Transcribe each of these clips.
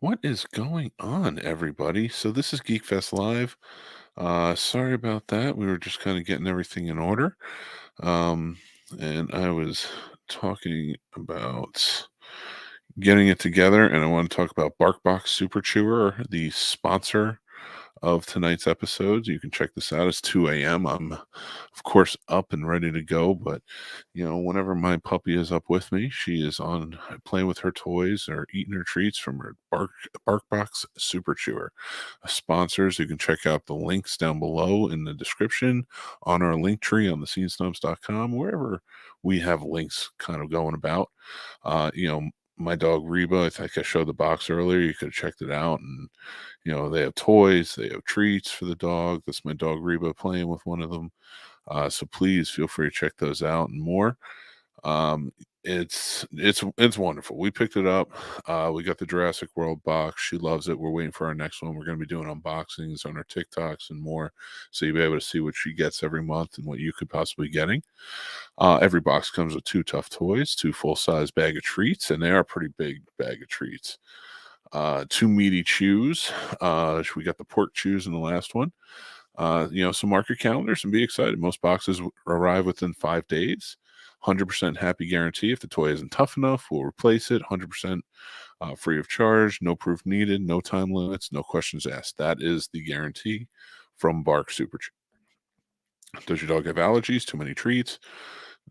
What is going on, everybody? So this is Geek Fest Live. Sorry about that. We were just kind of getting everything in order. Um, and I was talking about getting it together, and I want to talk about BarkBox Super Chewer, the sponsor of tonight's episodes. You can check this out. It's 2 a.m. I'm, of course, up and ready to go. But, whenever my puppy is up with me, she is on playing with her toys or eating her treats from her BarkBox Super Chewer. Sponsors, you can check out the links down below in the description on our link tree on thescenesnobs.com, wherever we have links kind of going about. My dog Reba, I think I showed the box earlier. You could have checked it out. And, they have toys, they have treats for the dog. That's my dog Reba playing with one of them. So please feel free to check those out and more. It's wonderful. We picked it up. We got the Jurassic World box. She loves it. We're waiting for our next one. We're going to be doing unboxings on our TikToks and more, so you'll be able to see what she gets every month and what you could possibly be getting. Every box comes with 2 tough toys, 2 full-size bag of treats, and they are a pretty big bag of treats. 2 meaty chews. We got the pork chews in the last one. So mark your calendars and be excited. Most boxes arrive within 5 days. 100% happy guarantee. If the toy isn't tough enough, we'll replace it. 100% free of charge. No proof needed. No time limits. No questions asked. That is the guarantee from Bark Super. Does your dog have allergies? Too many treats?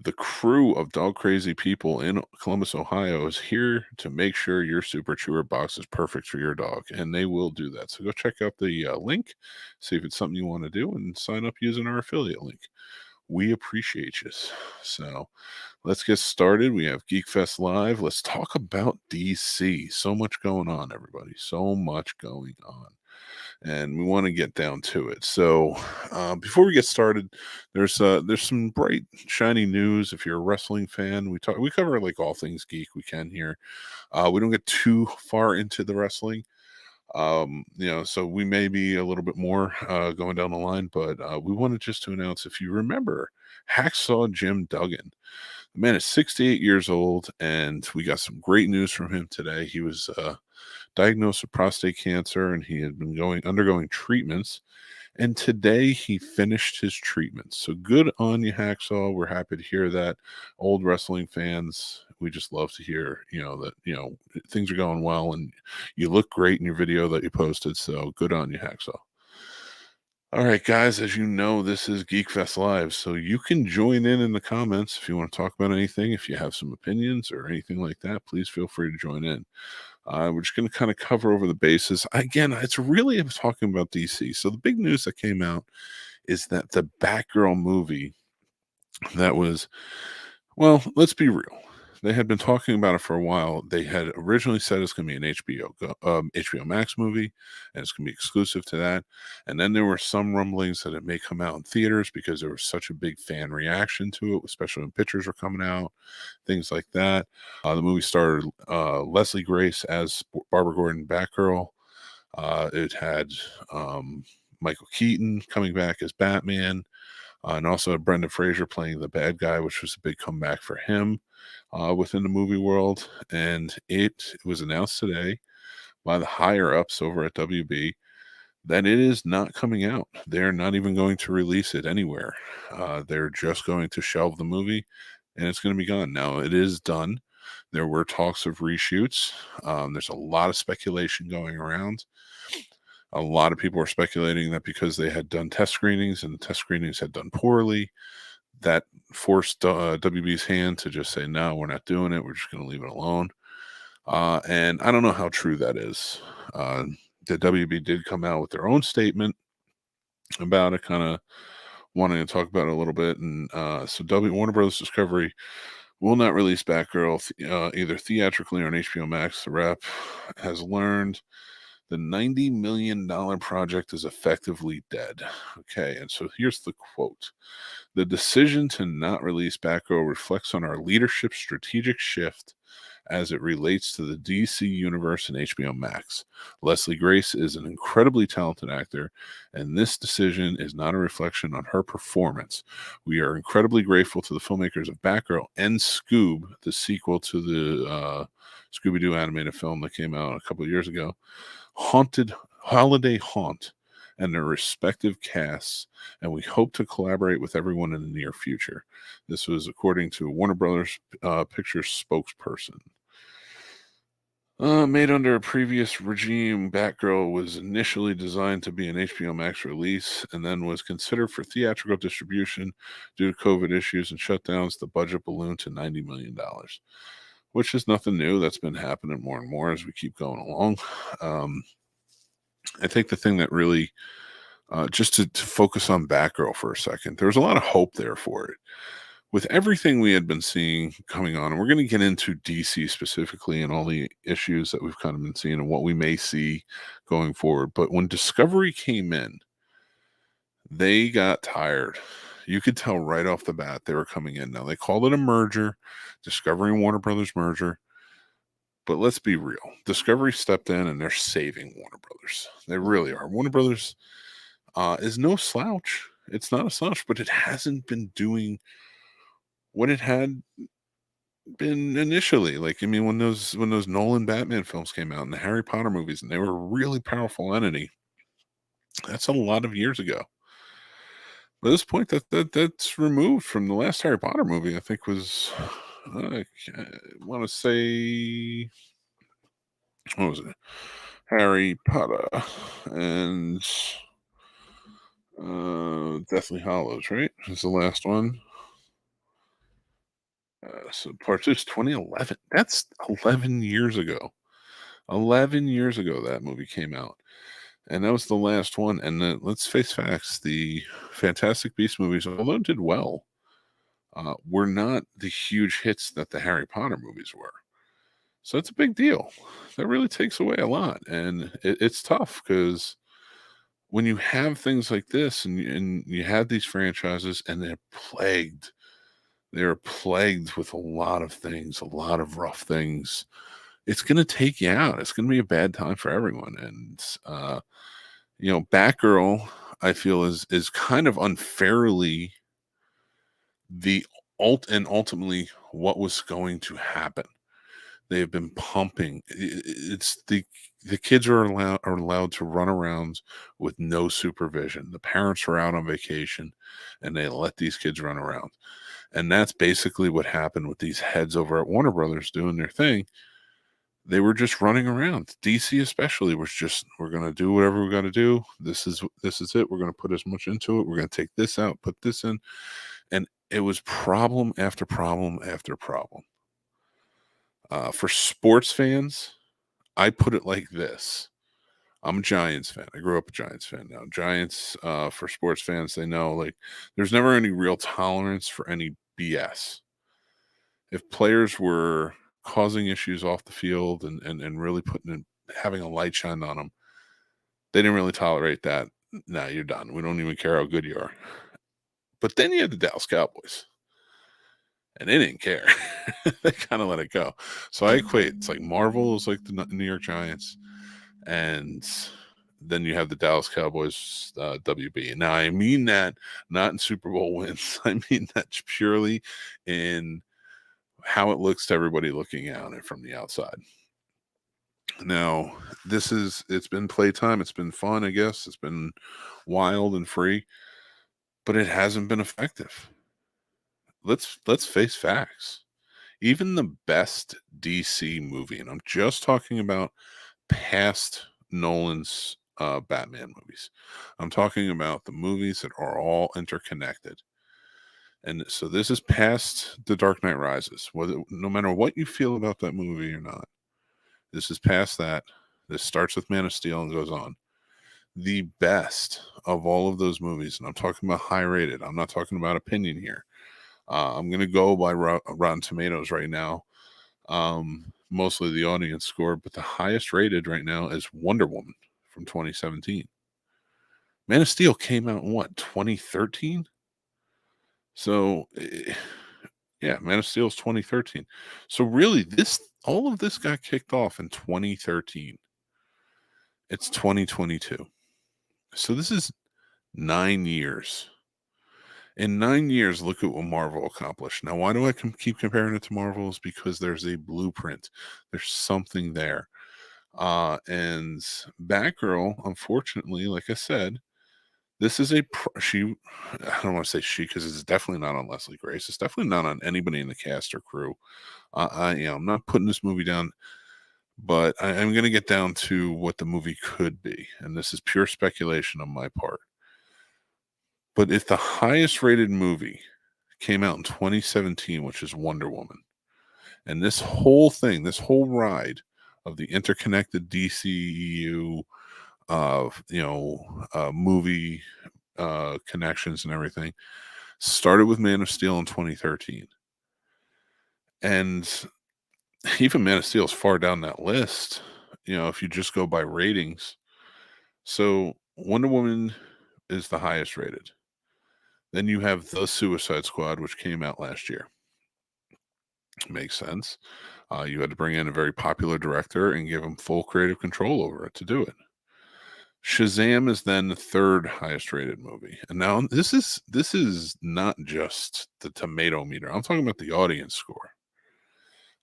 The crew of dog crazy people in Columbus, Ohio is here to make sure your Super Chewer box is perfect for your dog, and they will do that. So go check out the link, see if it's something you want to do, and sign up using our affiliate link. We appreciate you. So let's get started. We have Geek Fest Live. Let's talk about DC. So much going on, everybody. So much going on. And we want to get down to it. So before we get started, there's some bright, shiny news. If you're a wrestling fan, we cover like all things geek we can here. We don't get too far into the wrestling. So we may be a little bit more going down the line, but we wanted just to announce, if you remember, Hacksaw Jim Duggan. The man is 68 years old, and we got some great news from him today. He was diagnosed with prostate cancer, and he had been undergoing treatments. And today he finished his treatment. So good on you, Hacksaw. We're happy to hear that. Old wrestling fans, we just love to hear, that, things are going well, and you look great in your video that you posted. So good on you, Hacksaw. All right, guys, as you know, this is Geek Fest Live, so you can join in the comments if you want to talk about anything. If you have some opinions or anything like that, please feel free to join in. We're just going to kind of cover over the bases. Again, it's really talking about DC. So the big news that came out is that the Batgirl movie that was, well, let's be real. They had been talking about it for a while. They had originally said it's going to be an HBO Max movie, and it's going to be exclusive to that. And then there were some rumblings that it may come out in theaters because there was such a big fan reaction to it, especially when pictures were coming out, things like that. The movie starred Leslie Grace as Barbara Gordon Batgirl. It had Michael Keaton coming back as Batman. And also Brendan Fraser playing the bad guy, which was a big comeback for him within the movie world. And it was announced today by the higher-ups over at WB that it is not coming out. They're not even going to release it anywhere. They're just going to shelve the movie, and it's going to be gone. Now, it is done. There were talks of reshoots. There's a lot of speculation going around. A lot of people are speculating that because they had done test screenings and the test screenings had done poorly, that forced WB's hand to just say, no, we're not doing it. We're just going to leave it alone. And I don't know how true that is. The WB did come out with their own statement about it, kind of wanting to talk about it a little bit. And so Warner Brothers Discovery will not release Batgirl either theatrically or on HBO Max. The rep has learned the $90 million project is effectively dead. Okay, and so here's the quote. The decision to not release Batgirl reflects on our leadership's strategic shift as it relates to the DC Universe and HBO Max. Leslie Grace is an incredibly talented actor, and this decision is not a reflection on her performance. We are incredibly grateful to the filmmakers of Batgirl and Scoob, the sequel to the Scooby-Doo animated film that came out a couple of years ago. Haunted Holiday Haunt and their respective casts, and we hope to collaborate with everyone in the near future. This was according to Warner Brothers Pictures spokesperson. Made under a previous regime, Batgirl was initially designed to be an HBO Max release and then was considered for theatrical distribution. Due to COVID issues and shutdowns, the budget ballooned to $90 million, which is nothing new. That's been happening more and more as we keep going along. I think the thing that really, just to focus on Batgirl for a second, there was a lot of hope there for it. With everything we had been seeing coming on, and we're going to get into DC specifically and all the issues that we've kind of been seeing and what we may see going forward. But when Discovery came in, they got tired. You could tell right off the bat they were coming in. Now, they called it a merger, Discovery and Warner Brothers merger. But let's be real. Discovery stepped in and they're saving Warner Brothers. They really are. Warner Brothers is no slouch. It's not a slouch, but it hasn't been doing what it had been initially. Like, I mean, when those Nolan Batman films came out and the Harry Potter movies, and they were a really powerful entity, that's a lot of years ago. At this point, that's removed from the last Harry Potter movie. I think was I want to say, what was it? Harry Potter and Deathly Hallows, right? Is the last one. So part 2 is 2011. That's 11 years ago. 11 years ago that movie came out. And that was the last one. And let's face facts, the Fantastic Beasts movies, although it did well, were not the huge hits that the Harry Potter movies were. So it's a big deal. That really takes away a lot. And it's tough because when you have things like this and you have these franchises and they're plagued with a lot of things, a lot of rough things, it's going to take you out. It's going to be a bad time for everyone. And, Batgirl, I feel is kind of unfairly ultimately what was going to happen. They have been pumping. It's the kids are allowed to run around with no supervision. The parents are out on vacation, and they let these kids run around. And that's basically what happened with these heads over at Warner Brothers doing their thing. They were just running around. DC especially was just, we're going to do whatever we're going to do. This is it. We're going to put as much into it. We're going to take this out, put this in. And it was problem after problem after problem. For sports fans, I put it like this. I'm a Giants fan. I grew up a Giants fan now. Giants, for sports fans, they know, like, there's never any real tolerance for any BS. If players were causing issues off the field and really having a light shine on them, they didn't really tolerate that. Nah, you're done. We don't even care how good you are. But then you had the Dallas Cowboys. And they didn't care. They kind of let it go. So I equate, it's like Marvel is like the New York Giants. And then you have the Dallas Cowboys, WB. Now, I mean that not in Super Bowl wins. I mean that purely in how it looks to everybody looking at it from the outside. Now, it's been playtime. It's been fun, I guess. It's been wild and free, but it hasn't been effective. Let's face facts. Even the best DC movie, and I'm just talking about past Nolan's Batman movies. I'm talking about the movies that are all interconnected. And so this is past The Dark Knight Rises. No matter what you feel about that movie or not, this is past that. This starts with Man of Steel and goes on. The best of all of those movies, and I'm talking about high rated. I'm not talking about opinion here. I'm going to go by Rotten Tomatoes right now. Mostly the audience score, but the highest rated right now is Wonder Woman from 2017. Man of Steel came out in what, 2013? So, yeah, Man of Steel is 2013. So really, all of this got kicked off in 2013. It's 2022. So this is 9 years. In 9 years, look at what Marvel accomplished. Now, why do I keep comparing it to Marvel? Is because there's a blueprint. There's something there. And Batgirl, unfortunately, like I said, this is I don't want to say she, because it's definitely not on Leslie Grace. It's definitely not on anybody in the cast or crew. I'm not putting this movie down, but I'm going to get down to what the movie could be. And this is pure speculation on my part. But if the highest rated movie came out in 2017, which is Wonder Woman, and this whole thing, this whole ride of the interconnected DCEU of movie connections and everything started with Man of Steel in 2013, and even Man of Steel is far down that list, if you just go by ratings. So Wonder Woman is the highest rated. Then you have The Suicide Squad, which came out last year. Makes sense. You had to bring in a very popular director and give him full creative control over it to do it. Shazam is then the third highest rated movie. And now this is not just the tomato meter. I'm talking about the audience score.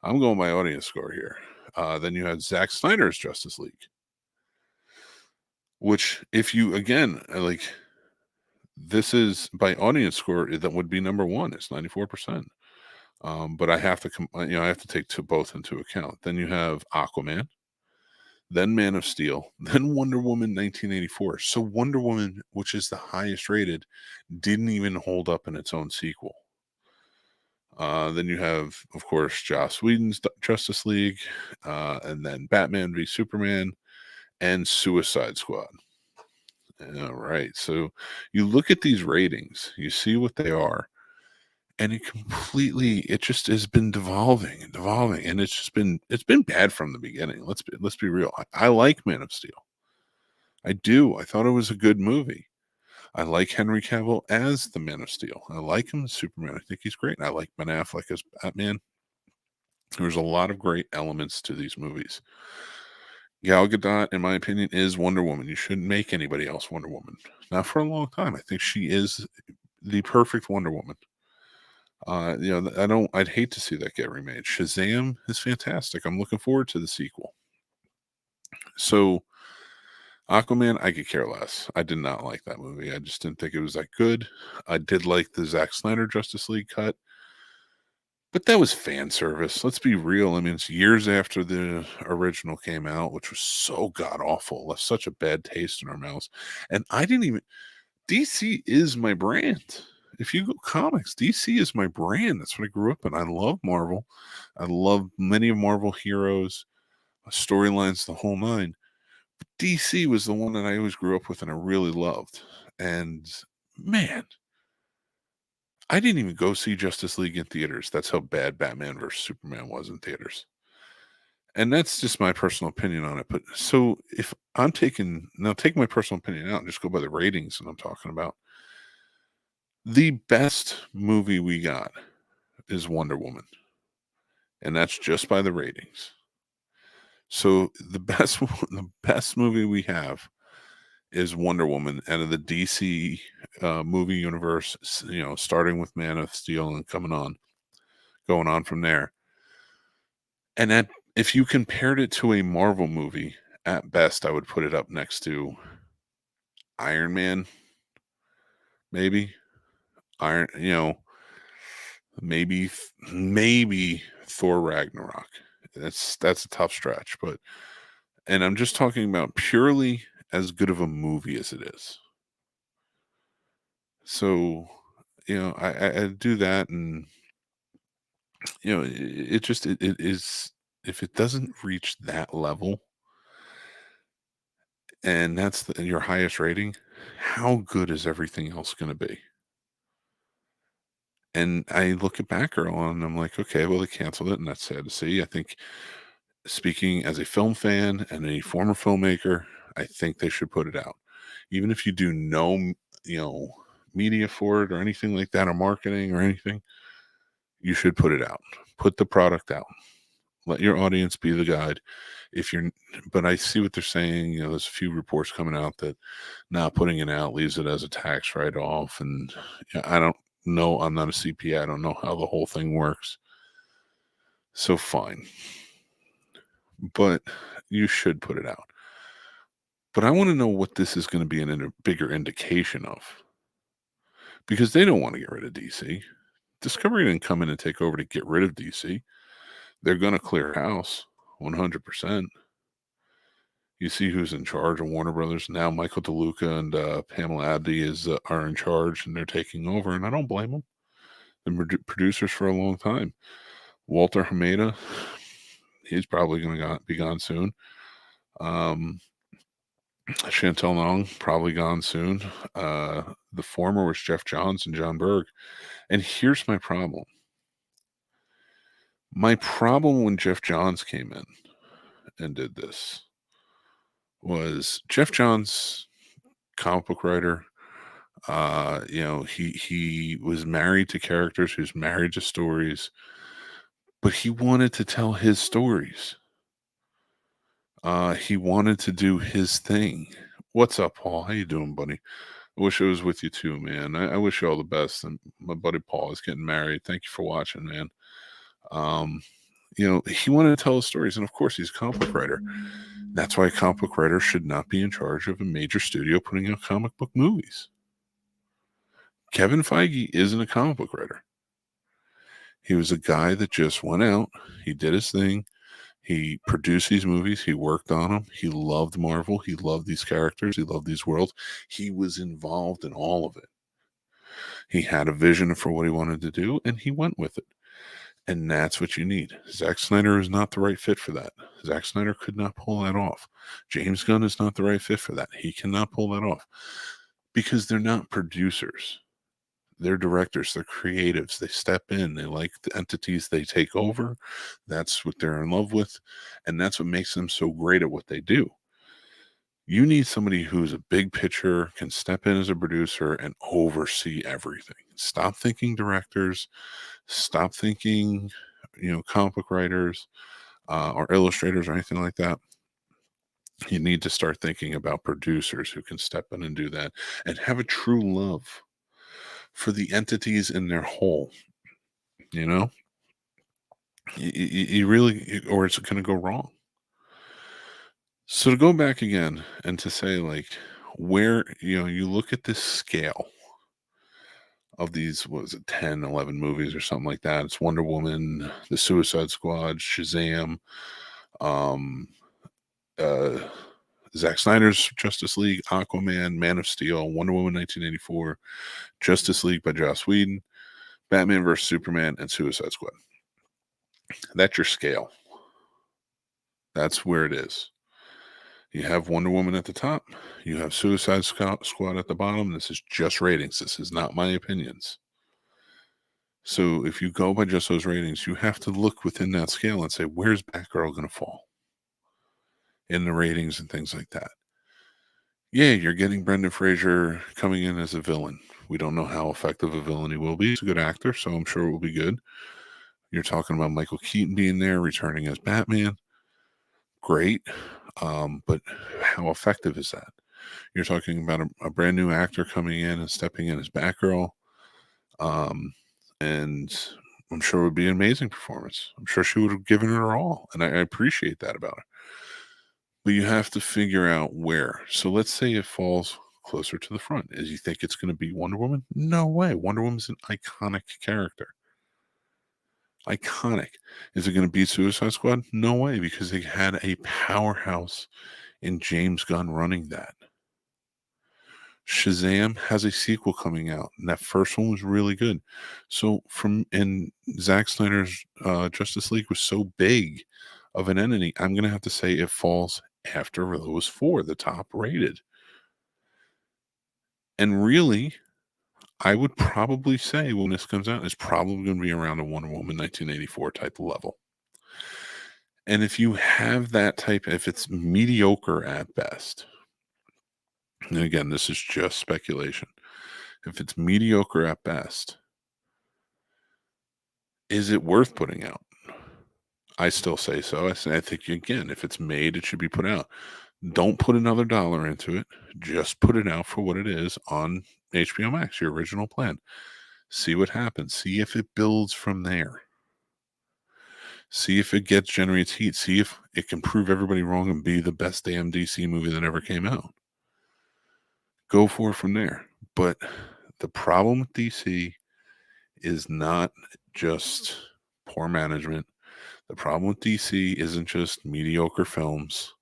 I'm going by audience score here. Then you had Zack Snyder's Justice League, which, if you, again, this is by audience score, that would be number one. It's 94%. But I have to, I have to take both into account. Then you have Aquaman, then Man of Steel, then Wonder Woman 1984. So Wonder Woman, which is the highest rated, didn't even hold up in its own sequel. Then you have, of course, Joss Whedon's Justice League, and then Batman v Superman, and Suicide Squad. All right. So you look at these ratings, you see what they are, and it just has been devolving, and it's been bad from the beginning. Let's be real. I like Man of Steel. I do. I thought it was a good movie. I like Henry Cavill as the Man of Steel. I like him as Superman. I think he's great. I like Ben Affleck as Batman. There's a lot of great elements to these movies. Gal Gadot, in my opinion, is Wonder Woman. You shouldn't make anybody else Wonder Woman. Not for a long time. I think she is the perfect Wonder Woman. I'd hate to see that get remade. Shazam is fantastic. I'm looking forward to the sequel. So Aquaman, I could care less. I did not like that movie. I just didn't think it was that good. I did like the Zack Snyder Justice League cut, but that was fan service. Let's be real. I mean, it's years after the original came out, which was so god awful. Left such a bad taste in our mouths. And DC is my brand. If you go comics, DC is my brand. That's what I grew up in. I love Marvel. I love many of Marvel heroes, storylines, the whole nine. But DC was the one that I always grew up with and I really loved. And man, I didn't even go see Justice League in theaters. That's how bad Batman vs. Superman was in theaters. And that's just my personal opinion on it. But so if I'm take my personal opinion out and just go by the ratings that I'm talking about, the best movie we got is Wonder Woman. And that's just by the ratings. So the best movie we have is Wonder Woman out of the DC movie universe, starting with Man of Steel and going on from there. And if you compared it to a Marvel movie, at best, I would put it up next to Iron Man, maybe. Maybe Thor Ragnarok. That's a tough stretch, and I'm just talking about purely as good of a movie as it is. So, I do that, and it is, if it doesn't reach that level, and that's your highest rating, how good is everything else going to be? And I look at Batgirl and I'm like, okay, well, they canceled it, and that's sad to see. I think, speaking as a film fan and a former filmmaker, I think they should put it out. Even if you do no, media for it or anything like that, or marketing or anything, you should put it out. Put the product out. Let your audience be the guide. But I see what they're saying. There's a few reports coming out that not putting it out leaves it as a tax write-off, and know. I'm not a CPA. I don't know how the whole thing works. So fine. But you should put it out. But I want to know what this is going to be a bigger indication of. Because they don't want to get rid of DC. Discovery didn't come in and take over to get rid of DC. They're going to clear house 100%. You see who's in charge of Warner Brothers now. Michael DeLuca and Pamela Abdy are in charge, and they're taking over. And I don't blame them. They've been producers for a long time. Walter Hamada, he's probably going to be gone soon. Chantel Long, probably gone soon. The former was Jeff Johns and John Berg. And here's my problem. My problem when Jeff Johns came in and did this was Jeff Johns, comic book writer. He was married to characters. He was married to stories, but he wanted to tell his stories. He wanted to do his thing. What's up, Paul? How you doing, buddy? I wish I was with you too, man. I wish you all the best. And my buddy Paul is getting married. Thank you for watching, man. He wanted to tell his stories, and of course, he's a comic book writer. That's why a comic book writer should not be in charge of a major studio putting out comic book movies. Kevin Feige isn't a comic book writer. He was a guy that just went out. He did his thing. He produced these movies. He worked on them. He loved Marvel. He loved these characters. He loved these worlds. He was involved in all of it. He had a vision for what he wanted to do, and he went with it. And that's what you need. Zack Snyder is not the right fit for that. Zack Snyder could not pull that off. James Gunn is not the right fit for that. He cannot pull that off because they're not producers. They're directors. They're creatives. They step in. They like the entities they take over. That's what they're in love with. And that's what makes them so great at what they do. You need somebody who's a big picture, can step in as a producer and oversee everything. Stop thinking directors. Stop thinking, comic book writers or illustrators or anything like that. You need to start thinking about producers who can step in and do that and have a true love for the entities in their whole. You really, or it's going to go wrong. So to go back again and to say, like, where, you look at this scale of these, 10, 11 movies or something like that. It's Wonder Woman, The Suicide Squad, Shazam, Zack Snyder's Justice League, Aquaman, Man of Steel, Wonder Woman 1984, Justice League by Joss Whedon, Batman vs. Superman, and Suicide Squad. That's your scale. That's where it is. You have Wonder Woman at the top. You have Suicide Squad at the bottom. This is just ratings. This is not my opinions. So if you go by just those ratings, you have to look within that scale and say, where's Batgirl going to fall in the ratings and things like that? Yeah, you're getting Brendan Fraser coming in as a villain. We don't know how effective a villain he will be. He's a good actor, so I'm sure it will be good. You're talking about Michael Keaton being there, returning as Batman. Great. But how effective is that? You're talking about a brand new actor coming in and stepping in as Batgirl. And I'm sure it would be an amazing performance. I'm sure she would have given it her all. And I appreciate that about her. But you have to figure out where. So let's say it falls closer to the front. Is you think it's going to be Wonder Woman? No way. Wonder Woman's an iconic character. Iconic. Is it going to be Suicide Squad? No way, because they had a powerhouse in James Gunn running that. Shazam has a sequel coming out, and that first one was really good. So Zack Snyder's Justice League was so big of an entity, I'm going to have to say it falls after those four, the top rated. And really, I would probably say when this comes out, it's probably going to be around a Wonder Woman 1984 type level. And if you have that type, if it's mediocre at best, and again, this is just speculation. If it's mediocre at best, is it worth putting out? I still say so. I think, again, if it's made, it should be put out. Don't put another dollar into it. Just put it out for what it is on HBO Max, your original plan. See what happens. See if it builds from there. See if it generates heat. See if it can prove everybody wrong and be the best damn DC movie that ever came out. Go for it from there. But the problem with DC is not just poor management. The problem with DC isn't just mediocre films.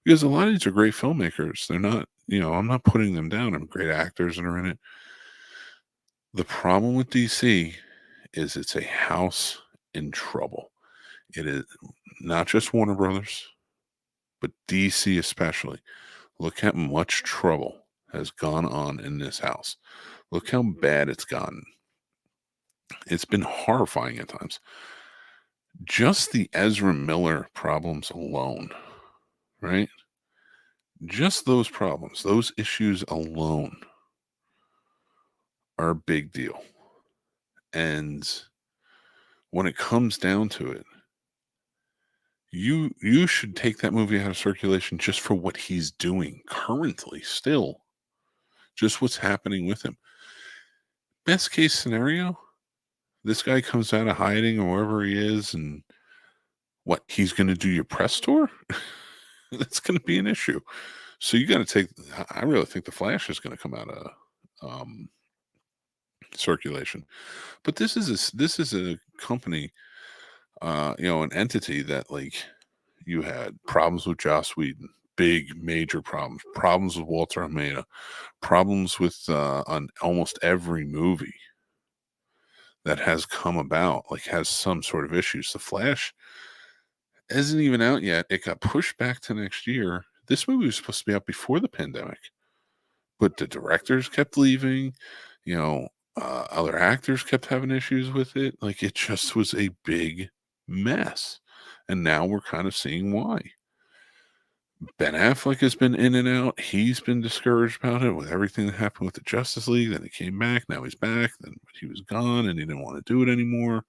Because a lot of these are great filmmakers. They're not, I'm not putting them down. I'm great actors that are in it. The problem with DC is it's a house in trouble. It is not just Warner Brothers, but DC especially. Look how much trouble has gone on in this house. Look how bad it's gotten. It's been horrifying at times. Just the Ezra Miller problems alone, right? Just those problems, those issues alone are a big deal. And when it comes down to it, you should take that movie out of circulation just for what he's doing currently still. Just what's happening with him. Best case scenario, this guy comes out of hiding or wherever he is, and what, he's going to do your press tour? That's going to be an issue. So you got to I really think The Flash is going to come out of circulation. But this is a company, an entity that, like, you had problems with Joss Whedon, big major problems with Walter Almeida, problems with on almost every movie that has come about, like, has some sort of issues. The Flash isn't even out yet. It got pushed back to next year. This movie was supposed to be out before the pandemic, but the directors kept leaving. Other actors kept having issues with it. Like, it just was a big mess. And now we're kind of seeing why. Ben Affleck has been in and out. He's been discouraged about it with everything that happened with the Justice League. Then he came back. Now he's back. Then he was gone and he didn't want to do it anymore.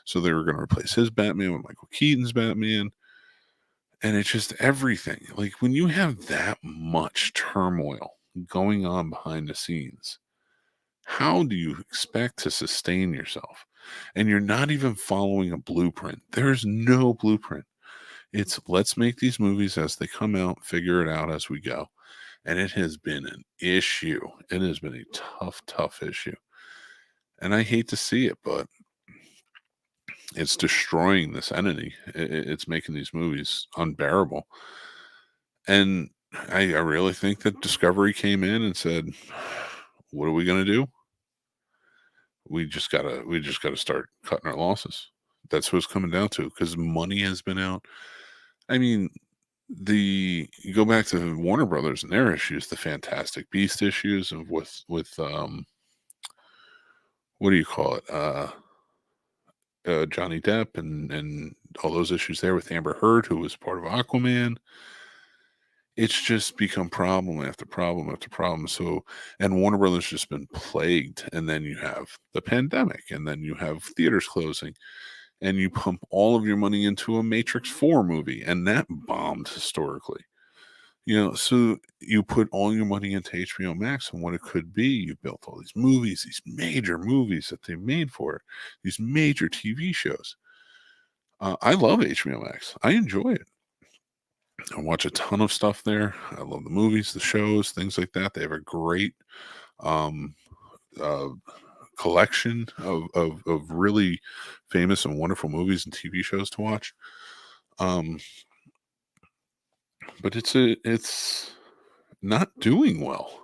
So they were going to replace his Batman with Michael Keaton's Batman. And it's just everything. Like, when you have that much turmoil going on behind the scenes, how do you expect to sustain yourself? And you're not even following a blueprint. There's no blueprint. It's, let's make these movies as they come out, figure it out as we go. And it has been an issue. It has been a tough, tough issue. And I hate to see it, but it's destroying this entity. It's making these movies unbearable. And I really think that Discovery came in and said, what are we going to do? We just gotta start cutting our losses. That's what it's coming down to, because money has been out. I mean, you go back to Warner Brothers and their issues, the Fantastic Beast issues of with what do you call it? Johnny Depp and all those issues there with Amber Heard, who was part of Aquaman. It's just become problem after problem after problem. So, and Warner Brothers just been plagued. And then you have the pandemic, and then you have theaters closing, and you pump all of your money into a Matrix 4 movie, and that bombed historically. So you put all your money into HBO Max and what it could be. You built all these movies, these major movies that they made for it, these major TV shows. I love HBO Max. I enjoy it. I watch a ton of stuff there. I love the movies, the shows, things like that. They have a great um, uh, collection of really famous and wonderful movies and TV shows to watch. But it's not doing well.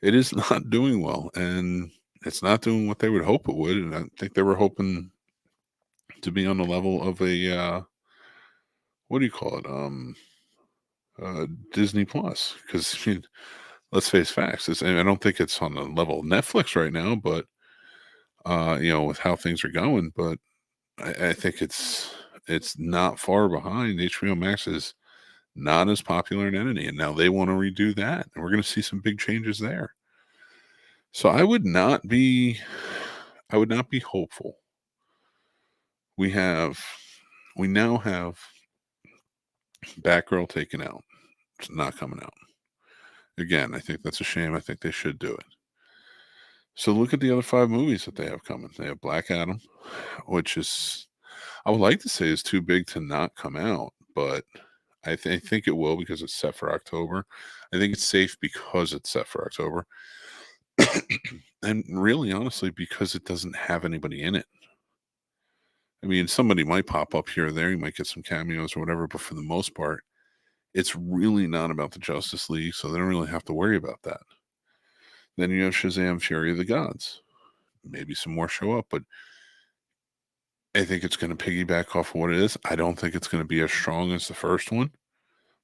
It is not doing well, and it's not doing what they would hope it would. And I think they were hoping to be on the level of a what do you call it? Disney Plus, because I mean, let's face facts. I don't think it's on the level of Netflix right now, but with how things are going. But I think it's not far behind. HBO Max is not as popular an entity, and now they want to redo that, and we're going to see some big changes there. So I would not be hopeful. We now have Batgirl taken out. It's not coming out. Again, I think that's a shame. I think they should do it. So look at the other 5 movies that they have coming. They have Black Adam, which is, I would like to say, is too big to not come out, but I think it will because it's set for October. I think it's safe because it's set for October. And really, honestly, because it doesn't have anybody in it. I mean, somebody might pop up here or there. You might get some cameos or whatever, but for the most part, it's really not about the Justice League, so they don't really have to worry about that. Then you have Shazam! Fury of the Gods. Maybe some more show up, but I think it's going to piggyback off of what it is. I don't think it's going to be as strong as the first one,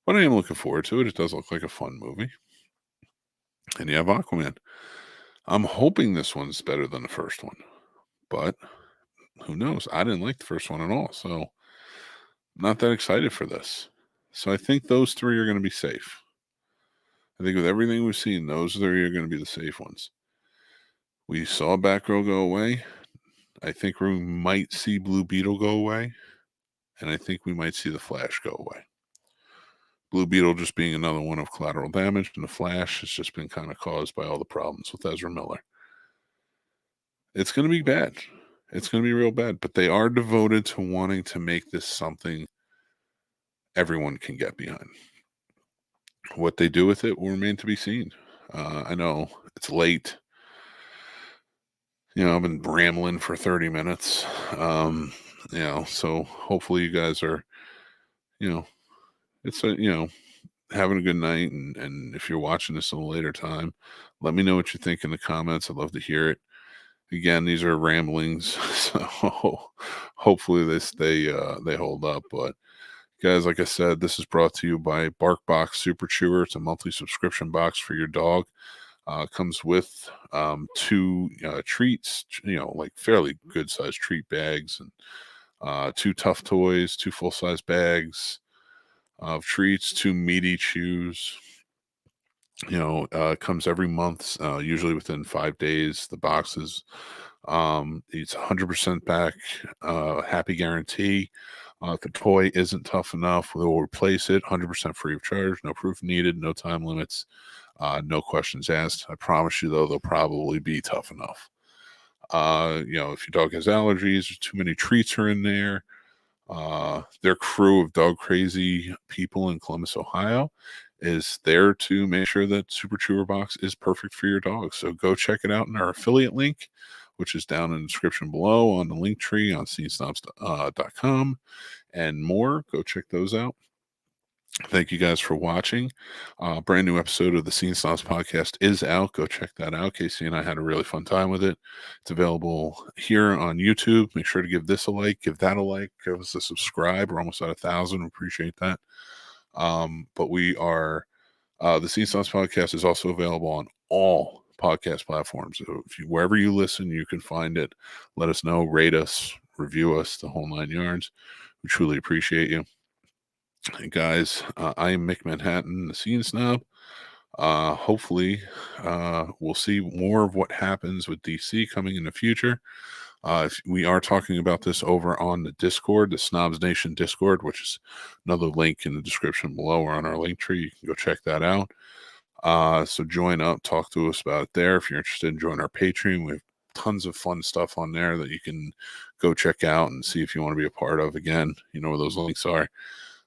but I am looking forward to it. It does look like a fun movie. And you have Aquaman. I'm hoping this one's better than the first one, but who knows? I didn't like the first one at all, so not that excited for this. So I think those 3 are going to be safe. I think with everything we've seen, those 3 are going to be the safe ones. We saw Batgirl go away. I think we might see Blue Beetle go away. And I think we might see the Flash go away. Blue Beetle just being another one of collateral damage, and the Flash has just been kind of caused by all the problems with Ezra Miller. It's going to be bad. It's going to be real bad. But they are devoted to wanting to make this something everyone can get behind. What they do with it will remain to be seen. I know it's late. I've been rambling for 30 minutes. So hopefully you guys are, it's having a good night. And if you're watching this at a later time, let me know what you think in the comments. I'd love to hear it. Again, these are ramblings, so hopefully they hold up. But guys, like I said, this is brought to you by BarkBox Super Chewer. It's a monthly subscription box for your dog. Comes with 2 treats, like fairly good sized treat bags, and 2 tough toys, 2 full size bags of treats, 2 meaty chews. Comes every month, usually within 5 days. The boxes, it's 100% back, happy guarantee. If the toy isn't tough enough, we'll replace it 100% free of charge. No proof needed, no time limits, no questions asked. I promise you, though, they'll probably be tough enough. If your dog has allergies or too many treats are in there, their crew of dog crazy people in Columbus, Ohio, is there to make sure that Super Chewer Box is perfect for your dog. So go check it out in our affiliate link, which is down in the description below on the link tree on thescenesnobs.com and more. Go check those out. Thank you guys for watching. Brand new episode of the Scene Snobs Podcast is out. Go check that out. Casey and I had a really fun time with it. It's available here on YouTube. Make sure to give this a like, give that a like, give us a subscribe. We're almost at 1,000. Appreciate that. But we are, the Scene Snobs Podcast is also available on all podcast platforms. So wherever you listen, you can find it. Let us know, rate us, review us, the whole 9 yards. We truly appreciate you. And guys, I am Mick Manhattan, the Scene Snob. Hopefully, we'll see more of what happens with DC coming in the future. If we are talking about this over on the Discord, the Snobs Nation Discord, which is another link in the description below or on our link tree. You can go check that out. So join up, talk to us about it there. If you're interested in joining our Patreon, we have tons of fun stuff on there that you can go check out and see if you want to be a part of. Again, you know where those links are.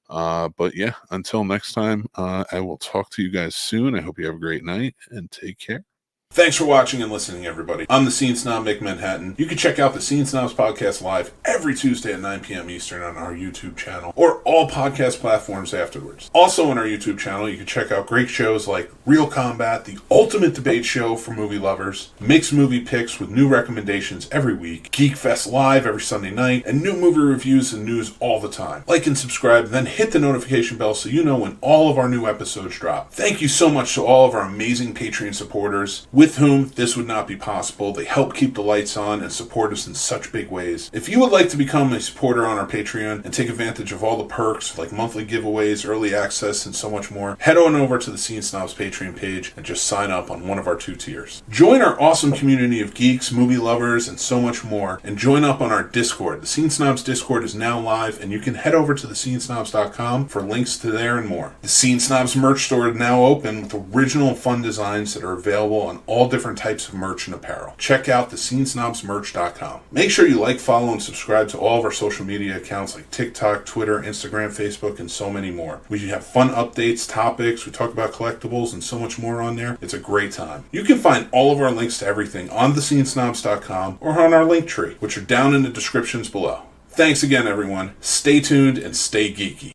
But yeah, until next time, I will talk to you guys soon. I hope you have a great night and take care. Thanks for watching and listening, everybody. I'm the Scene Snob, Mick Manhattan. You can check out the Scene Snobs Podcast live every Tuesday at 9 p.m. Eastern on our YouTube channel or all podcast platforms afterwards. Also on our YouTube channel, you can check out great shows like Real Combat, the ultimate debate show for movie lovers, mixed movie picks with new recommendations every week, Geek Fest live every Sunday night, and new movie reviews and news all the time. Like and subscribe, then hit the notification bell so you know when all of our new episodes drop. Thank you so much to all of our amazing Patreon supporters, with whom this would not be possible. They help keep the lights on and support us in such big ways. If you would like to become a supporter on our Patreon and take advantage of all the perks like monthly giveaways, early access, and so much more, head on over to the Scene Snobs Patreon page and just sign up on one of our 2 tiers. Join our awesome community of geeks, movie lovers, and so much more, and join up on our Discord. The Scene Snobs Discord is now live, and you can head over to thescenesnobs.com for links to there and more. The Scene Snobs merch store is now open with original fun designs that are available on all different types of merch and apparel. Check out thescenesnobsmerch.com. Make sure you like, follow, and subscribe to all of our social media accounts like TikTok, Twitter, Instagram, Facebook, and so many more. We have fun updates, topics, we talk about collectibles, and so much more on there. It's a great time. You can find all of our links to everything on thescenesnobs.com or on our link tree, which are down in the descriptions below. Thanks again, everyone. Stay tuned and stay geeky.